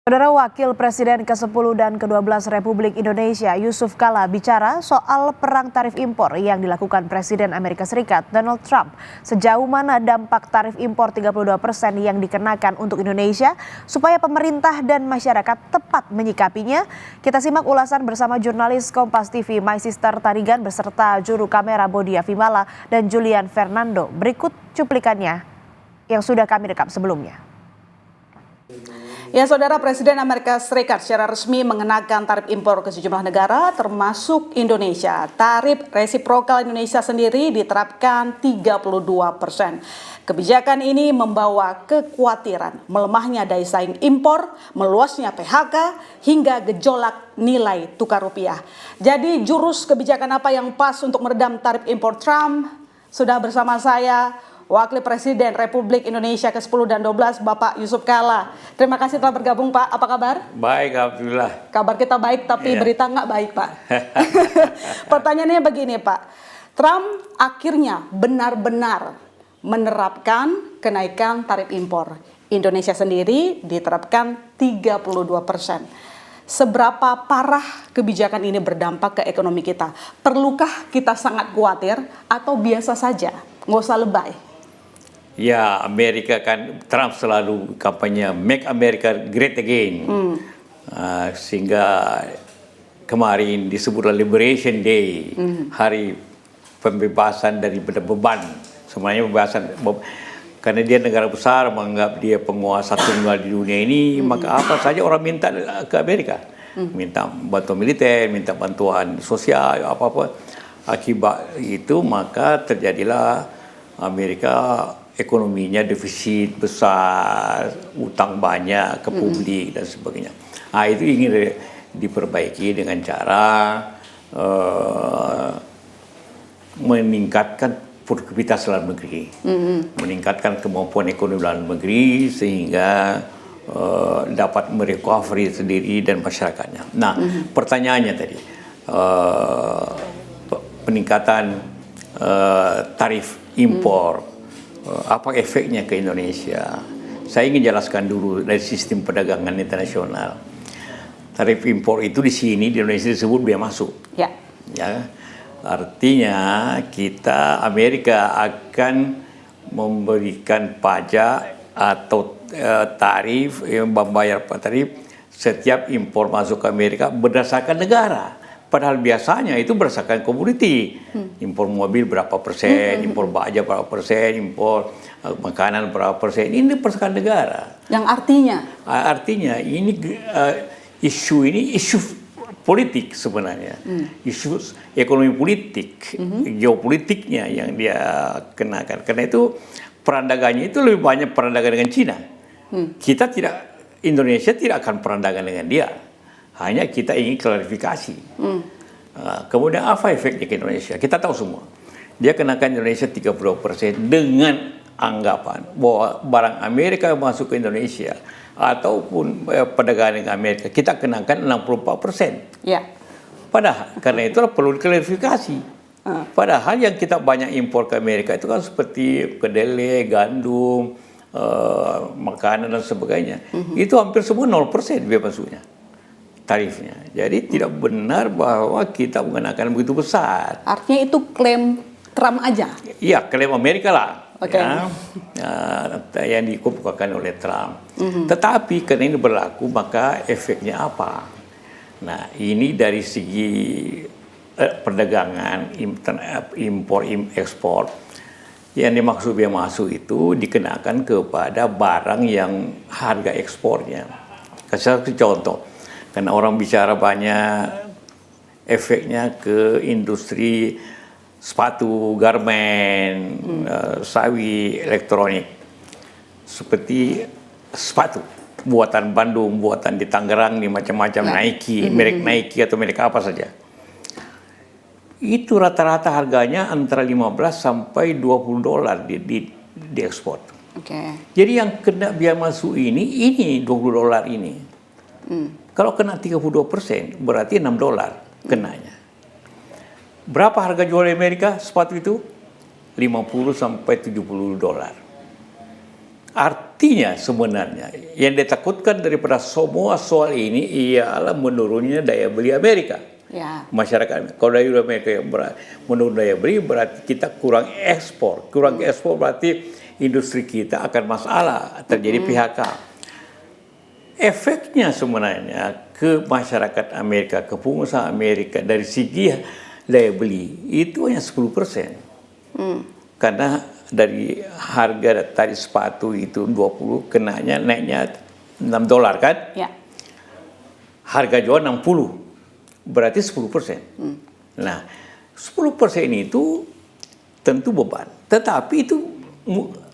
Saudara Wakil Presiden ke-10 dan ke-12 Republik Indonesia Yusuf Kala bicara soal perang tarif impor yang dilakukan Presiden Amerika Serikat Donald Trump. Sejauh mana dampak tarif impor 32% yang dikenakan untuk Indonesia supaya pemerintah dan masyarakat tepat menyikapinya? Kita simak ulasan bersama jurnalis Kompas TV My Sister Tarigan beserta juru kamera Bodia Vimala dan Julian Fernando. Berikut cuplikannya yang sudah kami rekam sebelumnya. Ya, Saudara, Presiden Amerika Serikat secara resmi mengenakan tarif impor ke sejumlah negara termasuk Indonesia. Tarif resiprokal Indonesia sendiri diterapkan 32%. Kebijakan ini membawa kekhawatiran melemahnya daya saing impor, meluasnya PHK, hingga gejolak nilai tukar rupiah. Jadi jurus kebijakan apa yang pas untuk meredam tarif impor Trump? Sudah bersama saya Wakil Presiden Republik Indonesia ke-10 dan 12, Bapak Yusuf Kala. Terima kasih telah bergabung, Pak. Apa kabar? Baik, Alhamdulillah. Kabar kita baik, tapi berita nggak baik, Pak. Pertanyaannya begini, Pak. Trump akhirnya benar-benar menerapkan kenaikan tarif impor. Indonesia sendiri diterapkan 32%. Seberapa parah kebijakan ini berdampak ke ekonomi kita? Perlukah kita sangat khawatir atau biasa saja? Nggak usah lebay. Ya, Amerika kan Trump selalu kampanye Make America Great Again. Sehingga kemarin disebutlah Liberation Day, hari pembebasan dari beban. Sebenarnya pembebasan karena dia negara besar, menganggap dia penguasa tunggal di dunia ini, maka apa saja orang minta ke Amerika. Minta bantuan militer, minta bantuan sosial, apa-apa. Akibat itu maka terjadilah Amerika ekonominya defisit besar, utang banyak ke publik dan sebagainya. Itu ingin diperbaiki dengan cara meningkatkan produktivitas dalam negeri, meningkatkan kemampuan ekonomi dalam negeri sehingga dapat merecovery sendiri dan masyarakatnya. Nah, pertanyaannya tadi, peningkatan tarif impor, apa efeknya ke Indonesia? Saya ingin jelaskan dulu dari sistem perdagangan internasional. Tarif impor itu di sini di Indonesia disebut biaya masuk. Ya. Artinya kita Amerika akan memberikan pajak atau tarif, membayar tarif setiap impor masuk ke Amerika berdasarkan negara. Padahal biasanya itu berdasarkan komoditi. Impor mobil berapa persen, impor baja berapa persen, impor makanan berapa persen. Ini berdasarkan negara. Yang artinya? Artinya ini isu politik sebenarnya. Isu ekonomi politik, geopolitiknya yang dia kenakan. Karena itu perang dagangnya itu lebih banyak perang dagang dengan Cina. Indonesia tidak akan perang dagang dengan dia. Hanya kita ingin klarifikasi. Kemudian apa efeknya ke Indonesia? Kita tahu semua. Dia kenakan Indonesia 30% dengan anggapan bahwa barang Amerika masuk ke Indonesia ataupun perdagangan dengan Amerika, kita kenakan 64%. Ya. Padahal karena itu perlu klarifikasi. Padahal yang kita banyak impor ke Amerika itu kan seperti kedelai, gandum, makanan dan sebagainya. Itu hampir semua 0% biaya masuknya. Tarifnya. Jadi tidak benar bahwa kita mengenakan begitu besar. Artinya itu klaim Trump aja? Iya, klaim Amerika lah. Okay. Yang dikemukakan oleh Trump. Tetapi karena ini berlaku, maka efeknya apa? Nah, ini dari segi perdagangan, impor, ekspor. Yang dimaksud biaya masuk itu dikenakan kepada barang yang harga ekspornya. Kasih contoh. Karena orang bicara banyak efeknya ke industri sepatu, garmen, sawi, elektronik. Seperti sepatu, buatan Bandung, buatan di Tangerang, di macam-macam Nike, merek Nike atau merek apa saja. Itu rata-rata harganya antara 15 sampai $20 di ekspor. Jadi yang kena biaya masuk ini $20 ini. Kalau kena 32%, berarti $6 kenanya. Berapa harga jual di Amerika sepatu itu? $50 sampai $70. Artinya sebenarnya yang ditakutkan daripada semua soal ini ialah menurunnya daya beli Amerika. Ya. Masyarakat. Kalau daya beli Amerika menurun daya beli berarti kita kurang ekspor. Kurang ekspor berarti industri kita akan masalah, terjadi PHK. Efeknya sebenarnya ke masyarakat Amerika, ke pengusaha Amerika dari segi daya beli itu hanya 10%. Karena dari harga tadi sepatu itu 20 naiknya $6 kan? Ya. Harga jual 60, berarti 10%. Nah, 10% itu tentu beban. Tetapi itu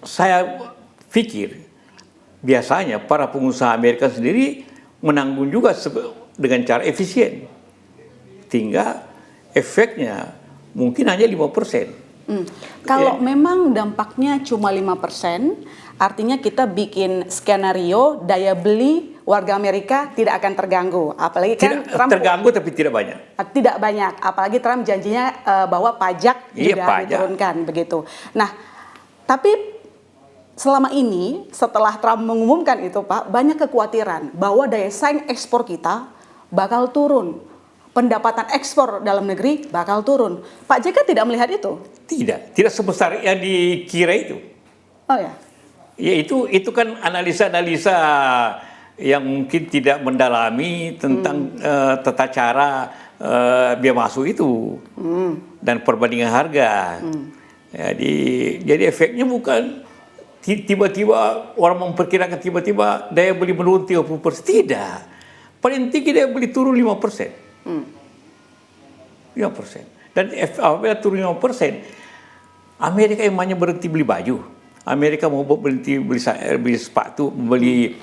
saya pikir biasanya para pengusaha Amerika sendiri menanggung juga dengan cara efisien. Tinggal efeknya mungkin hanya 5%. Kalau memang dampaknya cuma 5%, artinya kita bikin skenario daya beli warga Amerika tidak akan terganggu. Apalagi kan Trump terganggu tapi tidak banyak. Tidak banyak, apalagi Trump janjinya bahwa pajak juga diturunkan begitu. Nah, tapi selama ini setelah Trump mengumumkan itu, Pak, banyak kekhawatiran bahwa daya saing ekspor kita bakal turun. Pendapatan ekspor dalam negeri bakal turun. Pak JK tidak melihat itu? Tidak sebesar yang dikira itu. Oh ya. Ya itu kan analisa-analisa yang mungkin tidak mendalami tentang tata cara biaya masuk itu dan perbandingan harga. Jadi efeknya bukan tiba-tiba orang memperkirakan tiba-tiba daya beli menurun 30%. Tidak. Paling tinggi daya beli turun 5%. 5%. Dan apabila turun 5%, Amerika emangnya berhenti beli baju. Amerika mau berhenti beli sepatu, beli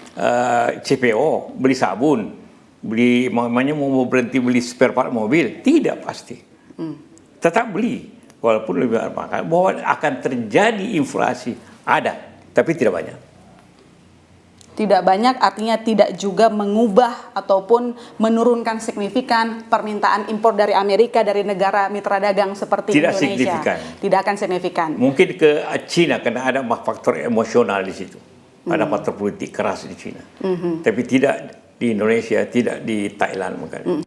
CPO, beli sabun, mau berhenti beli spare part mobil. Tidak pasti. Tetap beli. Walaupun lebih mahal. Bahwa akan terjadi inflasi. Ada, tapi tidak banyak. Tidak banyak artinya tidak juga mengubah ataupun menurunkan signifikan permintaan impor dari Amerika dari negara mitra dagang seperti tidak Indonesia. Signifikan. Tidak akan signifikan. Mungkin ke Cina karena ada faktor emosional di situ. Ada faktor politik keras di Cina. Tapi tidak di Indonesia, tidak di Thailand mungkin.